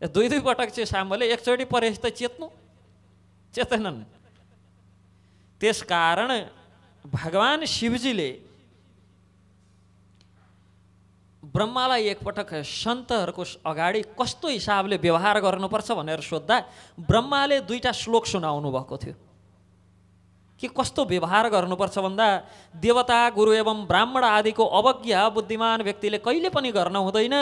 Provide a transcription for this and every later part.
दुई दुई पटक चाहिँ शाम्बले एकचोटि परेपछि त चेतेनन्। त्यसकारण भगवान शिवजीले ब्रह्मालाई एकपटक सन्तहरूको अगाडि कस्तो हिसाबले व्यवहार गर्नुपर्छ भनेर सोद्धा ब्रह्माले दुईटा श्लोक सुनाउनु भएको थियो कि कस्तो व्यवहार गर्नुपर्छ भन्दा देवता गुरु एवं ब्राह्मण आदिको अवज्ञा बुद्धिमान व्यक्तिले कहिले पनि गर्न हुँदैन।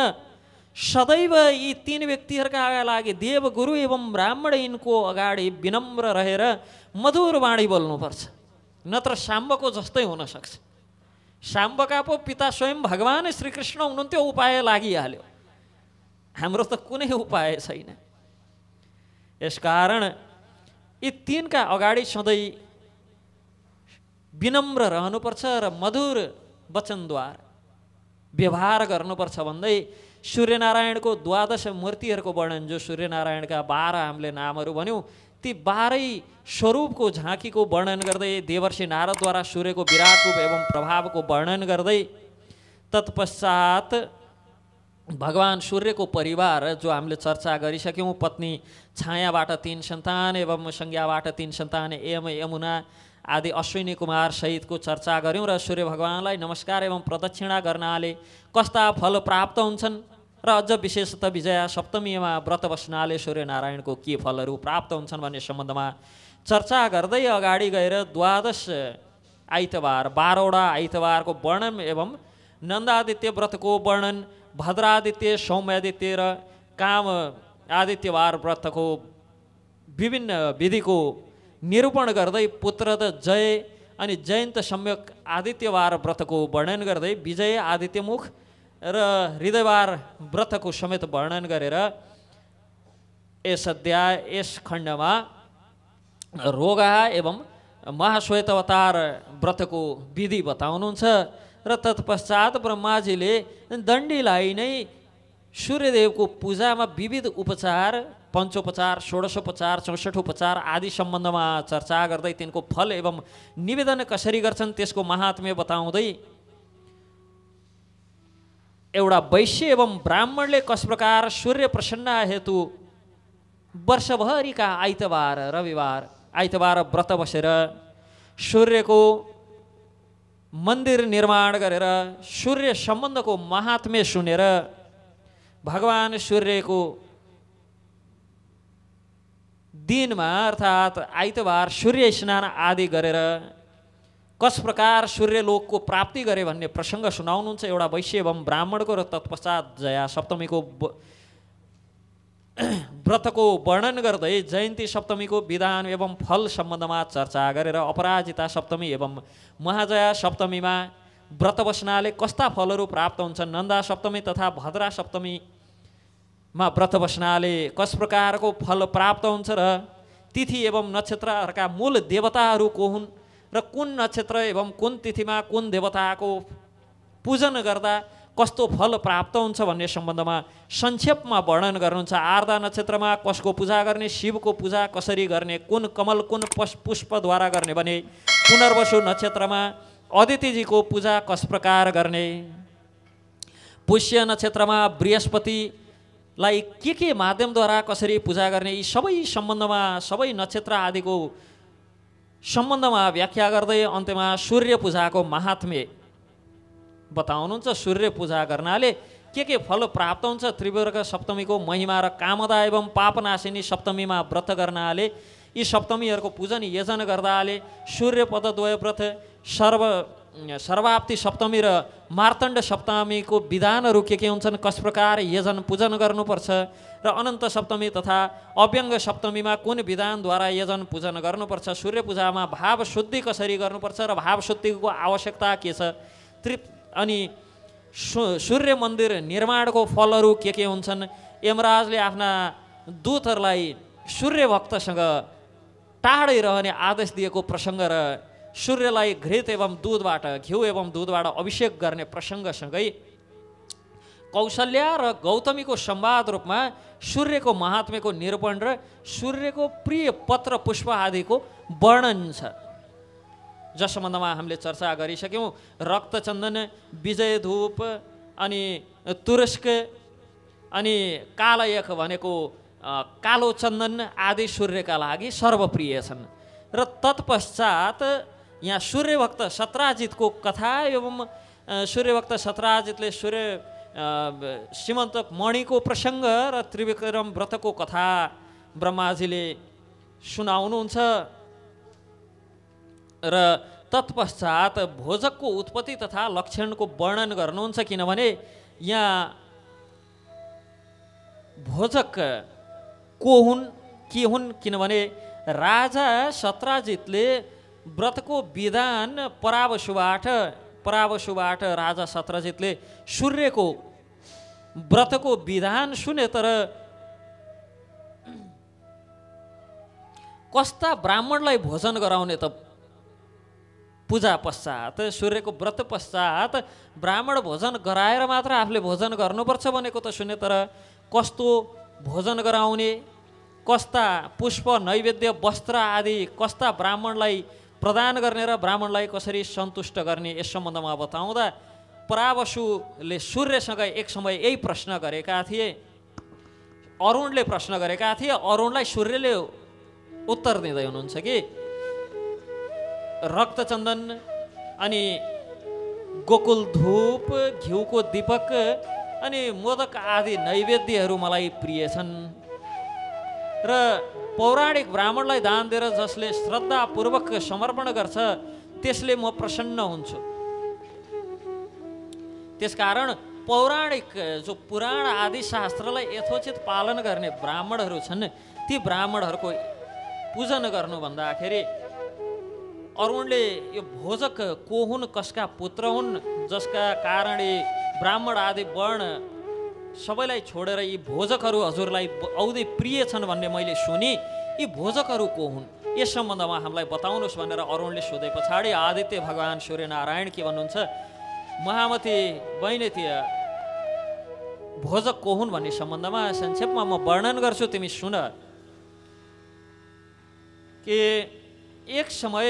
सदैव यी तीन व्यक्तिहरूका लागि देव गुरु एवं ब्राह्मण यिनको अगाडि विनम्र रहेर मधुर वाणी बोल्नुपर्छ, नत्र शाम्बको जस्तै हुन सक्छ। शाम्बका पो पिता स्वयं भगवान श्रीकृष्ण हुनुहुन्थ्यो, उपाय लागिहाल्यो। हाम्रो त कुनै उपाय छैन। यसकारण यी तीनका अगाडि सधैँ विनम्र रहनुपर्छ र मधुर वचनद्वारा व्यवहार गर्नुपर्छ भन्दै सूर्यनारायणको 12 मूर्तिहरूको वर्णन, जो सूर्यनारायणका 12 हामीले नामहरू भन्यौँ, ती 12 स्वरूपको झाँकीको वर्णन गर्दै देवर्षि नारदद्वारा सूर्यको विराट रूप एवं प्रभावको वर्णन गर्दै तत्पश्चात भगवान सूर्यको परिवार जो हामीले चर्चा गरिसक्यौँ, पत्नी छायाबाट 3 सन्तान एवं संज्ञाबाट 3 सन्तान एम यमुना आदि अश्विनी कुमार सहितको चर्चा गऱ्यौँ र सूर्य भगवानलाई नमस्कार एवं प्रदक्षिणा गर्नाले कस्ता फल प्राप्त हुन्छन् र अझ विशेषतः विजया सप्तमीमा व्रत बस्नाले सूर्यनारायणको के फलहरू प्राप्त हुन्छन् भन्ने सम्बन्धमा चर्चा गर्दै अगाडि गएर 12 आइतबार 12वटा आइतबारको वर्णन एवं नन्दादित्य व्रतको वर्णन, भद्रादित्य, सौम्यादित्य र काम आदित्यवार व्रतको विभिन्न विधिको निरूपण गर्दै पुत्रद जय अनि जयन्त सम्यक आदित्यवार व्रतको वर्णन गर्दै विजय आदित्यमुख र हृदयवार व्रतको समेत वर्णन गरेर यस अध्याय यस खण्डमा रोगा एवं महाश्वेत अवतार व्रतको विधि बताउनुहुन्छ र तत्पश्चात ब्रह्माजीले दण्डीलाई नै सूर्यदेवको पूजामा विविध उपचार, पञ्चोपचार, षोडशोपचार, 64 उपचार आदि सम्बन्धमा चर्चा गर्दै तिनको फल एवं निवेदन कसरी गर्छन् त्यसको महात्म्य बताउँदै एउटा वैश्य एवं ब्राह्मणले कस प्रकार सूर्य प्रसन्न हेतु वर्षभरिका आइतबार रविवार आइतबार व्रत बसेर सूर्यको मन्दिर निर्माण गरेर सूर्य सम्बन्धको महात्म्य सुनेर भगवान सूर्यको दिनमा अर्थात् आइतबार सूर्य स्नान आदि गरेर कस प्रकार सूर्यलोकको प्राप्ति गरे भन्ने प्रसङ्ग सुनाउनुहुन्छ एउटा वैश्य एवं ब्राह्मणको र तत्पश्चात जया सप्तमीको व्रतको वर्णन गर्दै जयन्ती सप्तमीको विधान एवं फल सम्बन्धमा चर्चा गरेर अपराजिता सप्तमी एवं महाजया सप्तमीमा व्रत बस्नाले कस्ता फलहरू प्राप्त हुन्छन्, नन्दा सप्तमी तथा भद्रा सप्तमीमा व्रत बस्नाले कस प्रकारको फल प्राप्त हुन्छ र तिथि एवं नक्षत्रहरूका मूल देवताहरू को हुन् र कुन नक्षत्र एवं कुन तिथिमा कुन देवताको पूजन गर्दा कस्तो फल प्राप्त हुन्छ भन्ने सम्बन्धमा संक्षेपमा वर्णन गर्नुहुन्छ। आर्द्रा नक्षत्रमा कसको पूजा गर्ने, शिवको पूजा कसरी गर्ने, कुन कमल कुन पुष्पद्वारा गर्ने भने पुनर्वसु नक्षत्रमा अदितिजीको पूजा कस प्रकार गर्ने, पुष्य नक्षत्रमा बृहस्पतिलाई के माध्यमद्वारा कसरी पूजा गर्ने, यी सबै सम्बन्धमा सबै नक्षत्र आदिको सम्बन्धमा व्याख्या गर्दै अन्त्यमा सूर्य पूजाको महात्म्य बताउनुहुन्छ। सूर्य पूजा गर्नाले के फल प्राप्त हुन्छ, त्रिवर्ग सप्तमीको महिमा र कामदा एवं पापनाशिनी सप्तमीमा व्रत गर्नाले यी सप्तमीहरूको पूजन यजन गर्दाले सूर्य पदद्वय व्रत सर्वाप्ति सप्तमी र मार्तण्ड सप्तमीको विधानहरू के हुन्छन्, कस प्रकार यजन पूजन गर्नुपर्छ र अनन्त सप्तमी तथा अव्यङ्ग सप्तमीमा कुन विधानद्वारा यजन पूजन गर्नुपर्छ, सूर्य पूजामा भाव शुद्धि कसरी गर्नुपर्छ र भाव शुद्धिको आवश्यकता के छ, अनि सूर्य मन्दिर निर्माणको फलहरू के हुन्छन्, यमराजले आफ्ना दूतहरूलाई सूर्य भक्तसँग टाढै रहने आदेश दिएको प्रसङ्ग र सूर्यलाई घृत एवं दूधबाट घिउ एवं दूधबाट अभिषेक गर्ने प्रसङ्गसँगै कौशल्या र गौतमीको संवाद रूपमा सूर्यको महात्म्यको निरूपण र सूर्यको प्रिय पत्र पुष्प आदिको वर्णन छ, जस सम्बन्धमा हामीले चर्चा गरिसक्यौँ। रक्तचन्दन, विजय धूप अनि तुरस्क अनि कालयख भनेको कालो चन्दन आदि सूर्यका लागि सर्वप्रिय छन्। र तत्पश्चात यहाँ सूर्यभक्त सत्राजितको कथा एवं सूर्यभक्त सत्राजितले सीमन्तक मणिको प्रसङ्ग र त्रिविक्रम व्रतको कथा ब्रह्माजीले सुनाउनुहुन्छ। र तत्पश्चात भोजकको उत्पत्ति तथा लक्षणको वर्णन गर्नुहुन्छ। किनभने यहाँ भोजक को हुन् के हुन्, किनभने राजा सत्राजितले व्रतको विधान परावसुबाट राजा सत्राजितले सूर्यको व्रतको विधान सुने, तर कस्ता ब्राह्मणलाई भोजन गराउने त पूजा पश्चात सूर्यको व्रत पश्चात ब्राह्मण भोजन गराएर मात्र आफूले भोजन गर्नुपर्छ भनेको त सुने, तर कस्तो भोजन गराउने, कस्ता पुष्प नैवेद्य वस्त्र आदि कस्ता ब्राह्मणलाई प्रदान गर्ने र ब्राह्मणलाई कसरी सन्तुष्ट गर्ने यस सम्बन्धमा बताउँदा परावसुले सूर्यसँग एक समय यही प्रश्न गरेका थिए। अरुणले प्रश्न गरेका थिए, अरुणलाई सूर्यले उत्तर दिँदै हुनुहुन्छ कि रक्तचन्दन अनि गोकुल धूप, घिउको दीपक अनि मोदक आदि नैवेद्यहरू मलाई प्रिय छन् र पौराणिक ब्राह्मणलाई दान दिएर जसले श्रद्धापूर्वक समर्पण गर्छ त्यसले म प्रसन्न हुन्छु। त्यसकारण पौराणिक जो पुराण आदि शास्त्रलाई यथोचित पालन गर्ने ब्राह्मणहरू छन् ती ब्राह्मणहरूको पूजन गर्नु भन्दाखेरि अरुणले यो भोजक को हुन्, कसका पुत्र हुन्, जसका कारण ब्राह्मण आदि वर्ण सबैलाई छोडेर यी भोजकहरू हजुरलाई औधी प्रिय छन् भन्ने मैले सुनि, यी भोजकहरू को हुन् यस सम्बन्धमा हामीलाई बताउनुहोस् भनेर अरुणले सोधे पछाडि आदित्य भगवान सूर्यनारायण के भन्नुहुन्छ, महामती वैनेतीय भोजक को हुन् भन्ने सम्बन्धमा संक्षेपमा म वर्णन गर्छु, तिमी सुन। कि एक समय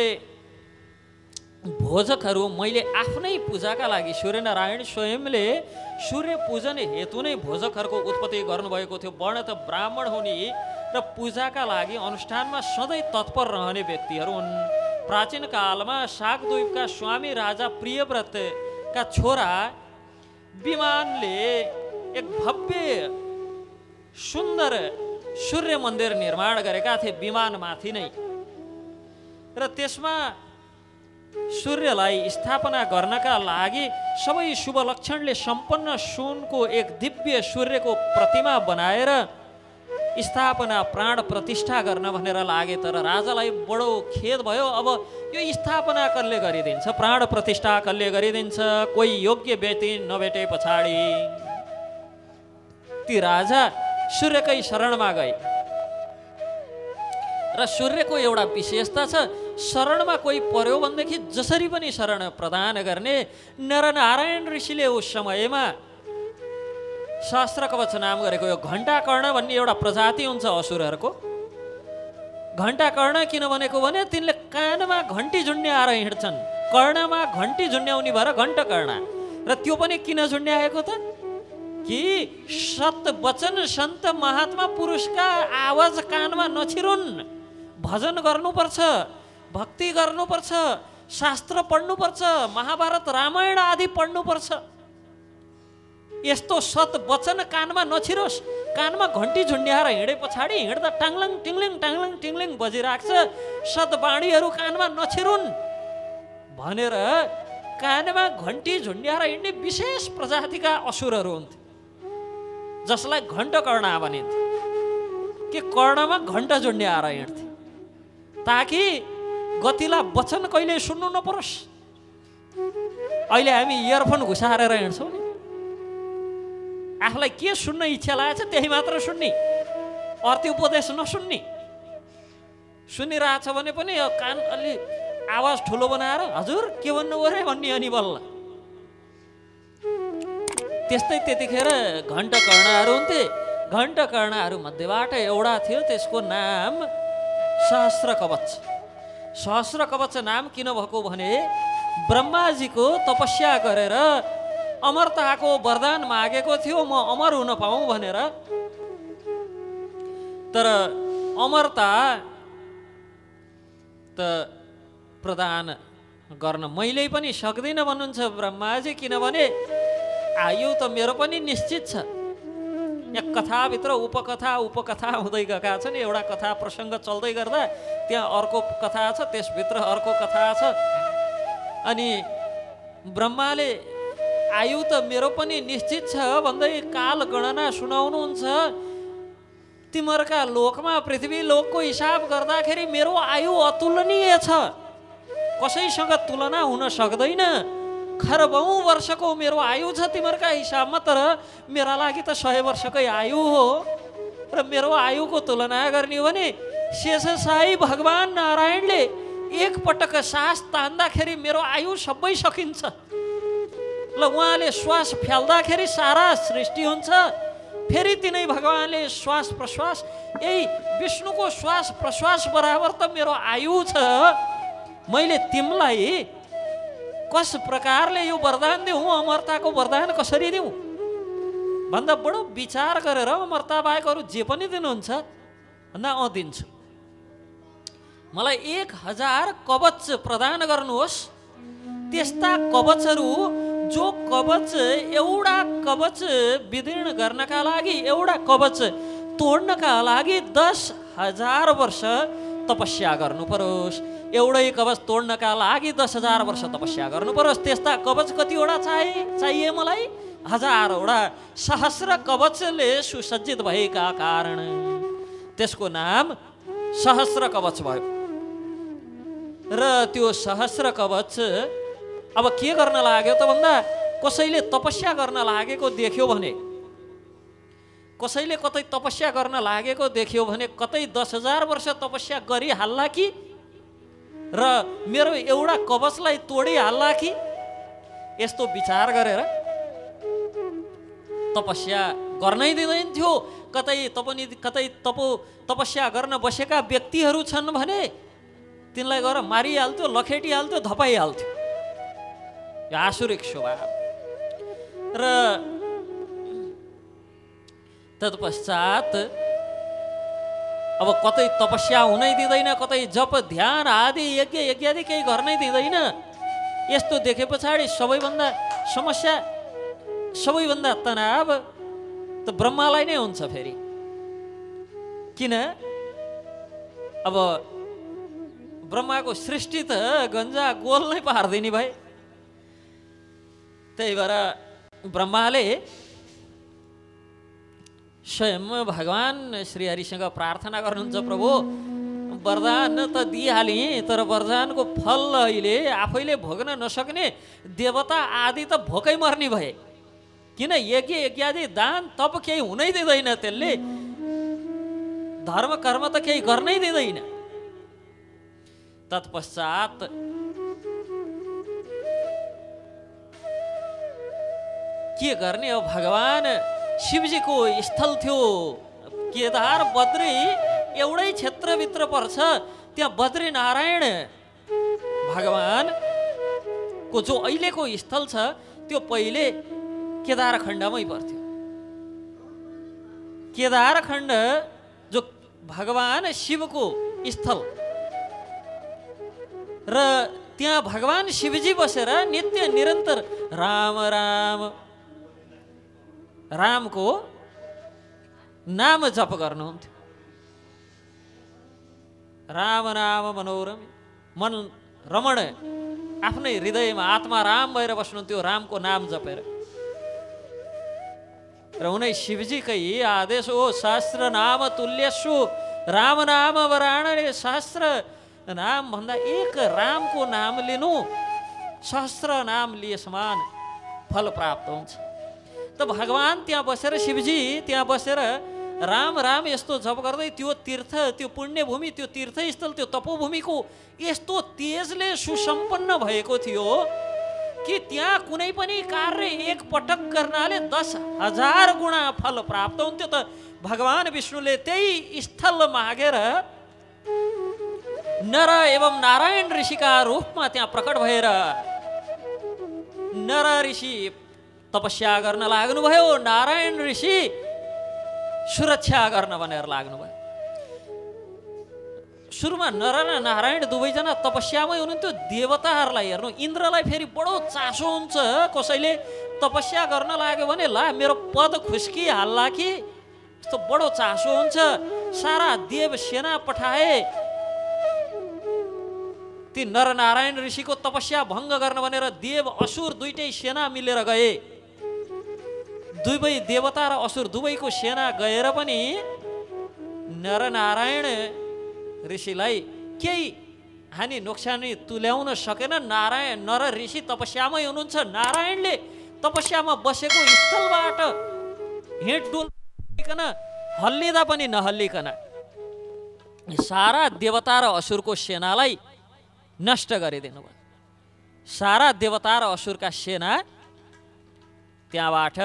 भोजकहरू मैले आफ्नै पूजाका लागि सूर्यनारायण स्वयंले सूर्य पूजन हेतु नै भोजकहरूको उत्पत्ति गर्नुभएको थियो। वर्ण त ब्राह्मण हुने र पूजाका लागि अनुष्ठानमा सधैँ तत्पर रहने व्यक्तिहरू हुन्। प्राचीन कालमा शाकद्वीपका स्वामी राजा प्रियव्रतका छोरा विमानले एक भव्य सुन्दर सूर्य मन्दिर निर्माण गरेका थिए विमानमाथि नै, र त्यसमा सूर्यलाई स्थापना गर्नका लागि सबै शुभ लक्षणले सम्पन्न सुनको एक दिव्य सूर्यको प्रतिमा बनाएर स्थापना प्राण प्रतिष्ठा गर्न भनेर लागे। तर राजालाई बडो खेद भयो, अब यो स्थापना कसले गरिदिन्छ, प्राण प्रतिष्ठा कसले गरिदिन्छ, कोही योग्य व्यक्ति नभेटे पछाडि ती राजा सूर्यकै शरणमा गए। र सूर्यको एउटा विशेषता छ, शरणमा कोही पर्यो भनेदेखि जसरी पनि शरण प्रदान गर्ने। नरनारायण ऋषिले उस समयमा शास्त्र कवच नाम गरेको यो घण्टाकर्ण भन्ने एउटा प्रजाति हुन्छ असुरहरूको। घण्टाकर्ण किन भनेको भने तिनले कानमा घन्टी झुन्ड्याएर हिँड्छन्, कर्णमा घन्टी झुन्ड्याउने भएर घण्टकर्ण। र त्यो पनि किन झुन्ड्याएको त कि सत वचन सन्त महात्मा पुरुषका आवाज कानमा नछिरुन्, भजन गर्नुपर्छ, भक्ति गर्नुपर्छ, शास्त्र पढ्नुपर्छ, महाभारत रामायण आदि पढ्नुपर्छ। यस्तो सत वचन कानमा नछिरोस्, कानमा घन्टी झुन्ड्याएर हिँडे पछाडि हिँड्दा टाङलङ टिङलिङ बजिरहेको छ, सतवाणीहरू कानमा नछिरुन् भनेर कानमा घन्टी झुन्ड्याएर हिँड्ने विशेष प्रजातिका असुरहरू हुन्थे, जसलाई घण्टकर्ण भनिन्थ्यो। कि कर्णमा घण्टा झुन्ड्याएर हिँड्थे ताकि गतिला वचन कहिले सुन्नु नपरोस्। अहिले हामी इयरफोन घुसाएर हिँड्छौँ नि, आफूलाई के सुन्न इच्छा लागेको छ त्यही मात्र सुन्ने, अर्ती उपदेश नसुन्ने। सुनिरहेछ भने पनि कान अलि आवाज ठुलो बनाएर हजुर के भन्नुभयो रे भन्ने अनि बल्ल। त्यस्तै त्यतिखेर घण्टकर्णहरू हुन्थे। घण्टकर्णहरू मध्येबाट एउटा थियो, त्यसको नाम सहस्र कवच। सहस्र कवच नाम किन भएको भने ब्रह्माजीको तपस्या गरेर अमरताको वरदान मागेको थियो, म अमर हुन पाऊँ भनेर। तर अमरता त प्रदान गर्न मैले पनि सक्दिनँ भन्नुहुन्छ ब्रह्माजी, किनभने आयु त मेरो पनि निश्चित छ। यहाँ कथाभित्र उपकथा हुँदै गएका छन्। एउटा कथा प्रसङ्ग चल्दै गर्दा त्यहाँ अर्को कथा छ, त्यसभित्र अर्को कथा छ। अनि ब्रह्माले आयु त मेरो पनि निश्चित छ भन्दै काल गणना सुनाउनुहुन्छ। तिमीहरूका लोकमा पृथ्वी लोकको हिसाब गर्दाखेरि मेरो आयु अतुलनीय छ, कसैसँग तुलना हुन सक्दैन। खरबौँ वर्षको मेरो आयु छ तिमीहरूका हिसाबमा, तर मेरा लागि त 100 वर्षकै आयु हो। र मेरो आयुको तुलना गर्ने हो भने शेषशाही भगवान नारायणले एकपटक सास तान्दाखेरि मेरो आयु सबै सकिन्छ। ल उहाँले श्वास फ्याल्दाखेरि सारा सृष्टि हुन्छ। फेरि तिनै भगवानले श्वास प्रश्वास, यही विष्णुको श्वास प्रश्वास बराबर त मेरो आयु छ। मैले तिमीलाई कस प्रकारले यो वरदान दिउँ, अमरताको वरदान कसरी दिउँ भन्दा बडो विचार गरेर अमरता बाहेक अरू जे पनि दिनुहुन्छ भन्दा दिन्छु। मलाई 1000 कवच प्रदान गर्नुहोस्। त्यस्ता कवचहरू जो कवच एउटा कवच विदीर्ण गर्नका लागि, एउटा कवच तोड्नका लागि 10,000 वर्ष तपस्या गर्नु परोस्। एउटै कवच तोड्नका लागि 10,000 वर्ष तपस्या गर्नु परोस्। त्यस्ता कवच कतिवटा चाहिए मलाई? 1000वटा। सहस्र कवचले सुसज्जित भएका कारण त्यसको नाम सहस्र कवच भयो। र त्यो सहस्र कवच अब के गर्न लाग्यो त भन्दा, कसैले तपस्या गर्न लागेको देख्यो भने, कसैले कतै तपस्या गर्न लागेको देख्यो भने कतै 10,000 वर्ष तपस्या गरिहाल्ला कि, र मेरो एउटा कवचलाई तोडिहाल्ला कि, यस्तो विचार गरेर तपस्या गर्नै दिँदैन थियो। कतै तपस्या गर्न बसेका व्यक्तिहरू छन् भने तिनलाई गएर मारिहाल्थ्यो, लखेटिहाल्थ्यो, धपाइहाल्थ्यो। यो आसुरिक स्वभाव। र तत्पश्चात अब कतै तपस्या हुनै दिँदैन, कतै जप ध्यान आदि यज्ञ आदि केही गर्नै दिँदैन। यस्तो देखे पछाडि सबैभन्दा समस्या, सबैभन्दा तनाव त ब्रह्मालाई नै हुन्छ फेरि। किन? अब ब्रह्माको सृष्टि त गन्जा गोल नै पार्दिने भए। त्यही भएर ब्रह्माले स्वयं भगवान श्रीहरिसँग प्रार्थना गर्नुहुन्छ, प्रभु वरदान त दिइहालेँ, तर वरदानको फल अहिले आफैले भोग्न नसक्ने देवता आदि त भोकै मर्ने भए। किन? यज्ञ आदि दान तप केही हुनै दिँदैन, त्यसले धर्म कर्म त केही गर्नै दिँदैन। तत्पश्चात के गर्ने हो? भगवान शिवजीको स्थल थियो केदार बद्री, एउटै क्षेत्रभित्र पर्छ। त्यहाँ बद्री नारायण भगवानको जो अहिलेको स्थल छ त्यो पहिले केदार खण्डमै पर्थ्यो। केदार खण्ड जो भगवान शिवको स्थल, र त्यहाँ भगवान शिवजी बसेर नित्य निरन्तर राम राम रामको नाम जप गर्नुहुन्थ्यो। राम नाम मनोरम, मन रमण आफ्नै हृदयमा आत्मा राम भएर बस्नुहुन्थ्यो रामको नाम जपेर। र उनै शिवजीकै आदेश हो, सहस्र नाम तुल्यसु राम नाम वराणले। सहस्र नाम भन्दा एक रामको नाम लिनु सहस्र नाम लिए समान फल प्राप्त हुन्छ। त भगवान त्यहाँ बसेर, शिवजी त्यहाँ बसेर राम राम यस्तो जप गर्दै त्यो तीर्थ, त्यो पुण्यभूमि, त्यो तीर्थस्थल, त्यो तपोभूमिको यस्तो तेजले सुसम्पन्न भएको थियो कि त्यहाँ कुनै पनि कार्य एक पटक गर्नाले 10,000 गुणा फल प्राप्त हुन्थ्यो। त भगवान विष्णुले त्यही स्थल मागेर नर एवं नारायण ऋषिका रूपमा त्यहाँ प्रकट भएर नर ऋषि तपस्या गर्न लाग्नुभयो। नारायण ऋषि सुरक्षा गर्न भनेर लाग्नुभयो। सुरुमा नर र नारायण दुवैजना तपस्यामै हुनुहुन्थ्यो। देवताहरूलाई हेर्नु, इन्द्रलाई फेरि बडो चासो हुन्छ, कसैले तपस्या गर्न लाग्यो भने ला मेरो पद खुस्किहाल्ला कि, यस्तो बडो चासो हुन्छ। सारा देव सेना पठाए, ती नरनारायण ऋषिको तपस्या भङ्ग गर्न भनेर देव असुर दुईटै सेना मिलेर गए। दुवै देवता र असुर दुवैको सेना गएर पनि नरनारायण ऋषिलाई केही हानि नोक्सानी तुल्याउन सकेन। नर ऋषि तपस्यामै हुनुहुन्छ। नारायणले तपस्यामा बसेको स्थलबाट हिँडडुल गरिकन हल्लिँदा पनि नहल्लिकन सारा देवता र असुरको सेनालाई नष्ट गरिदिनु भयो। सारा देवता र असुरका सेना त्यहाँबाट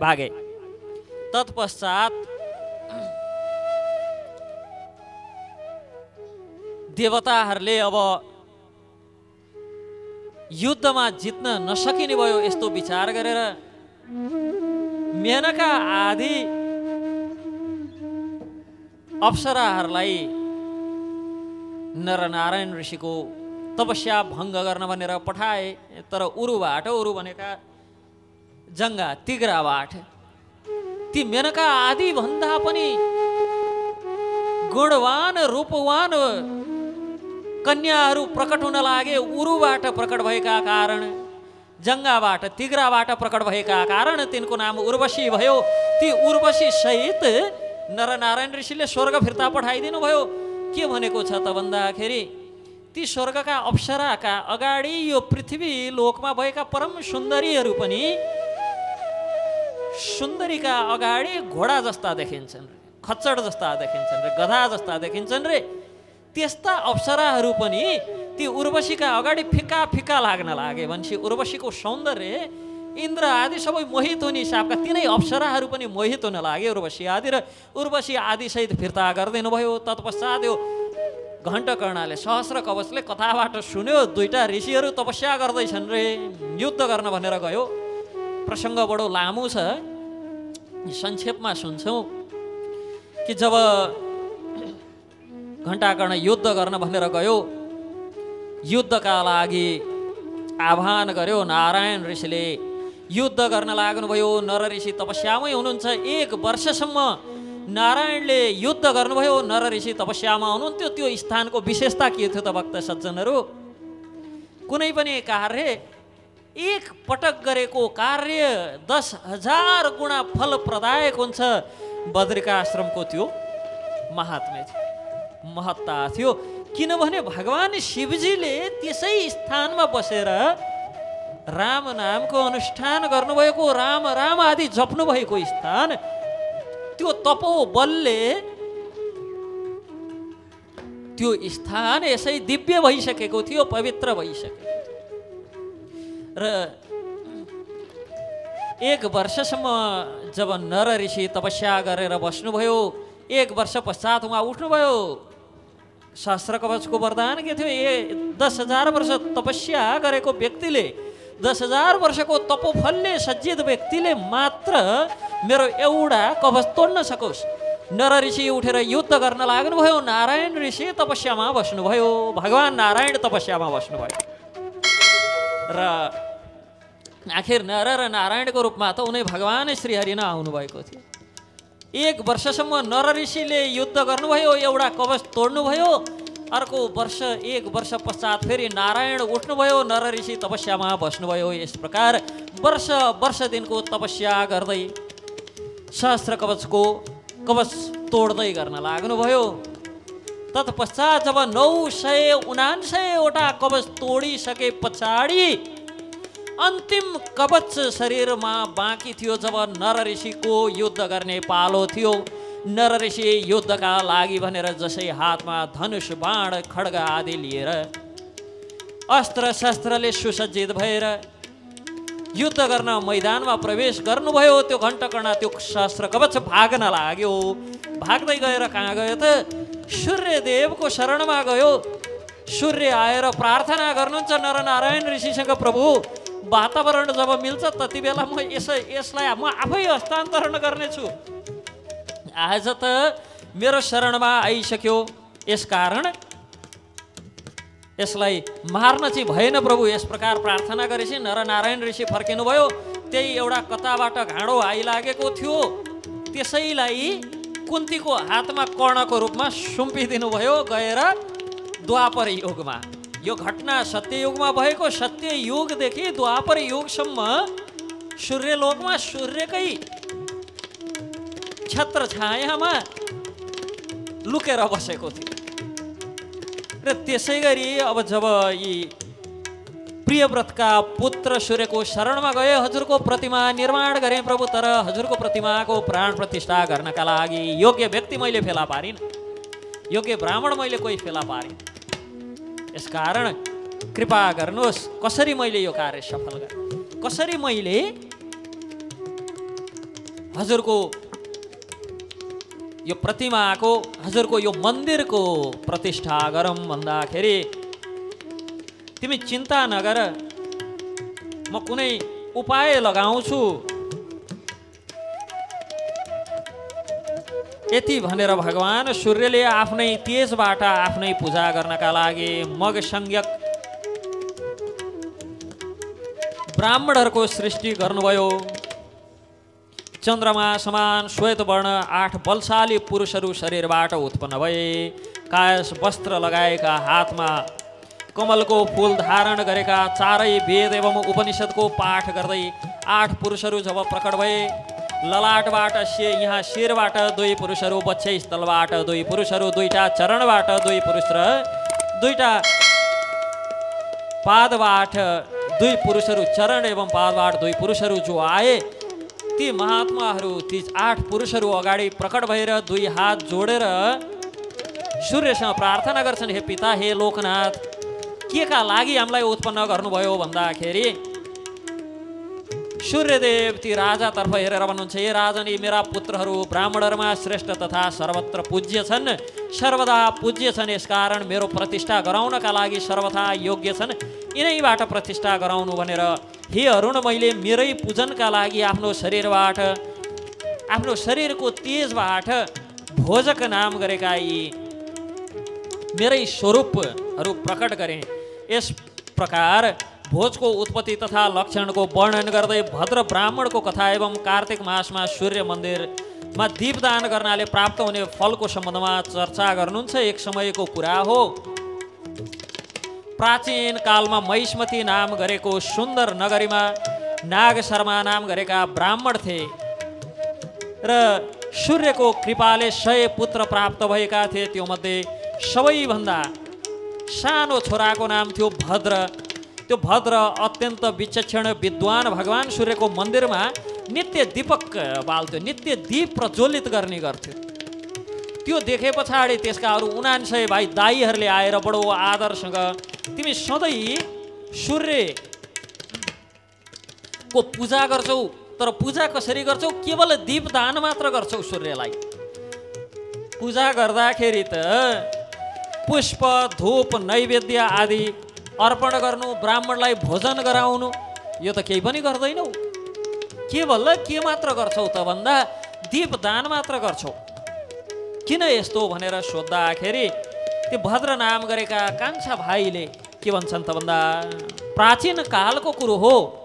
भागे। तत्पश्चात देवताहरूले अब युद्धमा जित्न नसकिने भयो यस्तो विचार गरेर मेनका आदि अप्सराहरूलाई नरनारायण ऋषिको तपस्या भङ्ग गर्न भनेर पठाए। तर उरुबाट, उरु भनेका जङ्गा तिग्राबाट ती मेनका आदि भन्दा पनि गुणवान रूपवान कन्याहरू प्रकट हुन लागे। उरुबाट प्रकट भएका कारण, जङ्गाबाट तिग्राबाट प्रकट भएका कारण तिनको नाम उर्वशी भयो। ती उर्वशी सहित नरनारायण ऋषिले स्वर्ग फिर्ता पठाइदिनु भयो। के भनेको छ त भन्दाखेरि ती स्वर्गका अप्सराका अगाडि यो पृथ्वी लोकमा भएका परम सुन्दरीहरू पनि सुन्दरीका अगाडि घोडा जस्ता देखिन्छन्, खच्चड जस्ता देखिन्छन् रे, गधा जस्ता देखिन्छन् रे। त्यस्ता अप्सराहरू पनि ती उर्वशीका अगाडि फिका फिका लाग्न लागे। भनेपछि उर्वशीको सौन्दर्य इन्द्र आदि सबै मोहित हुने हिसाबका तिनै अप्सराहरू पनि मोहित हुन लागे उर्वशी आदि। र उर्वशी आदि सहित फिर्ता गरिदिनु भयो। तत्पश्चात यो घण्टकर्णले सहस्र कवचले कथाबाट सुन्यो, दुईटा ऋषिहरू तपस्या गर्दैछन् रे, युद्ध गर्न भनेर गयो। प्रसङ्ग बडो लामो छ, संक्षेपमा सुन्छौँ कि जब घण्टाकर्ण युद्ध गर्न भनेर गयो, युद्धका लागि आह्वान गर्यो नारायण ऋषिले। युद्ध गर्न लाग्नुभयो। नर ऋषि तपस्यामै हुनुहुन्छ। 1 वर्षसम्म नारायणले युद्ध गर्नुभयो। नर ऋषि तपस्यामा हुनुहुन्थ्यो। त्यो स्थानको विशेषता के थियो त भक्त सज्जनहरू? कुनै पनि कार्य एक पटक गरेको कार्य 10,000 गुणा फलप्रदायक हुन्छ। बद्रिकाश्रमको त्यो महात्म्य थियो, महत्ता थियो। किनभने भगवान शिवजीले त्यसै स्थानमा बसेर राम नामको अनुष्ठान गर्नुभएको, राम राम आदि जप्नु भएको स्थान, त्यो तपोबलले त्यो स्थान यसै दिव्य भइसकेको थियो, पवित्र भइसकेको। र 1 वर्षसम्म जब नर ऋषि तपस्या गरेर बस्नुभयो, 1 वर्ष पश्चात उहाँ उठ्नुभयो। सहस्र कवचको वरदान के थियो? 10,000 वर्ष तपस्या गरेको व्यक्तिले, 10,000 वर्षको तपोफलले सज्जित व्यक्तिले मात्र मेरो एउटा कवच तोड्न सकोस्। नर ऋषि उठेर युद्ध गर्न लाग्नुभयो। नारायण ऋषि तपस्यामा बस्नुभयो। भगवान नारायण तपस्यामा बस्नुभयो। र आखिर नर र नारायणको रूपमा त उनी भगवान श्रीहरि नै आउनुभएको थियो। 1 वर्षसम्म नर ऋषिले युद्ध गर्नुभयो, एउटा कवच तोड्नुभयो। अर्को वर्ष 1 वर्ष पश्चात फेरि नारायण उठ्नुभयो, नर ऋषि तपस्यामा बस्नुभयो। यस प्रकार वर्ष दिनको तपस्या गर्दै सहस्र कवचको कवच तोड्दै गर्न लाग्नुभयो। तत्पश्चात जब 979वटा कवच तोडिसके पछाडि अन्तिम कवच शरीरमा बाँकी थियो। जब नर ऋषिको युद्ध गर्ने पालो थियो, नर ऋषि युद्धका लागि भनेर जसै हातमा धनुष बाण खड्ग आदि लिएर अस्त्र शस्त्रले सुसज्जित भएर युद्ध गर्न मैदानमा प्रवेश गर्नुभयो। त्यो घण्टकर्ण त्यो सहस्र कवच भाग्न लाग्यो। भाग्दै गएर कहाँ गयो त? सूर्यदेवको शरणमा गयो। सूर्य आएर प्रार्थना गर्नुहुन्छ नरनारायण ऋषिसँग, प्रभु वातावरण जब मिल्छ त्यति बेला म यसलाई म आफै हस्तान्तरण गर्नेछु। आज त मेरो शरणमा आइसक्यो, यसकारण यसलाई मार्न चाहिँ भएन प्रभु। यस प्रकार प्रार्थना गरेपछि नरनारायण ऋषि फर्किनुभयो। त्यही एउटा कताबाट घाँडो आइलागेको थियो, त्यसैलाई कुन्तीको हातमा कर्णको रूपमा सुम्पिदिनु भयो गएर द्वापर युगमा। यो घटना सत्ययुगमा भएको, सत्ययुगदेखि द्वापर युगसम्म सूर्यलोकमा सूर्यकै छत्र छायामा लुकेर बसेको थियो। र त्यसै गरी अब जब यी प्रियव्रतका पुत्र सूर्यको शरणमा गए, हजुरको प्रतिमा निर्माण गरेँ प्रभु, तर हजुरको प्रतिमाको प्राण प्रतिष्ठा गर्नका लागि योग्य व्यक्ति मैले फेला पारिन, योग्य ब्राह्मण मैले कोही फेला पारिन। यसकारण कृपा गर्नुहोस्, कसरी मैले यो कार्य सफल गरेँ, कसरी मैले हजुरको यो प्रतिमाको, हजुरको यो मन्दिरको प्रतिष्ठा गरौँ भन्दाखेरि तिमी चिन्ता नगर, म कुनै उपाय लगाउँछु। यति भनेर भगवान सूर्यले आफ्नै तेजबाट आफ्नै पूजा गर्नका लागि मग संज्ञक ब्राह्मणहरूको सृष्टि गर्नुभयो। चन्द्रमा समान श्वेत वर्ण 8 बलशाली पुरुषहरू शरीरबाट उत्पन्न भए। कायस वस्त्र लगाएका, हातमा कमलको फूल धारण गरेका, चारै वेद एवं उपनिषदको पाठ गर्दै 8 पुरुषहरू जब प्रकट भए, ललाटबाट यहाँ शिरबाट 2 पुरुषहरू, बच्छे स्थलबाट 2 पुरुषहरू, 2टा चरणबाट 2 पुरुष र 2टा पादबाट 2 पुरुषहरू, चरण एवं पादबाट 2 पुरुषहरू जो आए, ती महात्माहरू, ती 8 पुरुषहरू अगाडि प्रकट भएर 2 हात जोडेर सूर्यसँग प्रार्थना गर्छन्, हे पिता, हे लोकनाथ, के का लागि हामीलाई उत्पन्न गर्नुभयो भन्दाखेरि सूर्यदेव ती राजातर्फ हेरेर भन्नुहुन्छ, हे राजन, यी मेरा पुत्रहरू ब्राह्मणहरूमा श्रेष्ठ तथा सर्वत्र पूज्य छन्, सर्वदा पूज्य छन्। यसकारण मेरो प्रतिष्ठा गराउनका लागि सर्वथा योग्य छन्, यिनैबाट प्रतिष्ठा गराउनु भनेर हे अरुण, मैले मेरै पूजनका लागि आफ्नो शरीरबाट, आफ्नो शरीरको तेजबाट भोजक नाम गरेका यी मेरै स्वरूपहरू प्रकट गरेँ। यस प्रकार भोजको उत्पत्ति तथा लक्षणको वर्णन गर्दै भद्र ब्राह्मणको कथा एवं कार्तिक मासमा सूर्य मन्दिरमा दीपदान गर्नाले प्राप्त हुने फलको सम्बन्धमा चर्चा गर्नुहुन्छ। एक समयको कुरा हो, प्राचीन कालमा महिष्मती नाम गरेको सुन्दर नगरीमा नाग शर्मा नाम गरेका ब्राह्मण थिए र सूर्यको कृपाले 100 पुत्र प्राप्त भएका थिए। त्यो मध्ये सबैभन्दा सानो छोराको नाम थियो भद्र। त्यो भद्र अत्यन्त विचक्षण विद्वान भगवान सूर्यको मन्दिरमा नित्य दीपक बाल्थ्यो, नित्य दीप प्रज्वलित गर्ने गर्थ्यो। त्यो देखे पछाडि त्यसका अरू 79 भाइ दाईहरूले आएर बडो आदरसँग, तिमी सधैँ सूर्यको पूजा गर्छौ, तर पूजा कसरी गर्छौ? केवल दीपदान मात्र गर्छौ सूर्यलाई। पूजा गर्दाखेरि त पुष्प, धूप, नैवेद्य आदि अर्पण गर्नु, ब्राह्मणलाई भोजन गराउनु, यो त केही पनि गर्दैनौ। केवल के मात्र गर्छौ त भन्दा दीपदान मात्र गर्छौ। किन यस्तो भनेर सोद्धाखेरि त्यो भद्र नाम गरेका कान्छा भाइले के भन्छन् त भन्दा, प्राचीन कालको कुरो हो,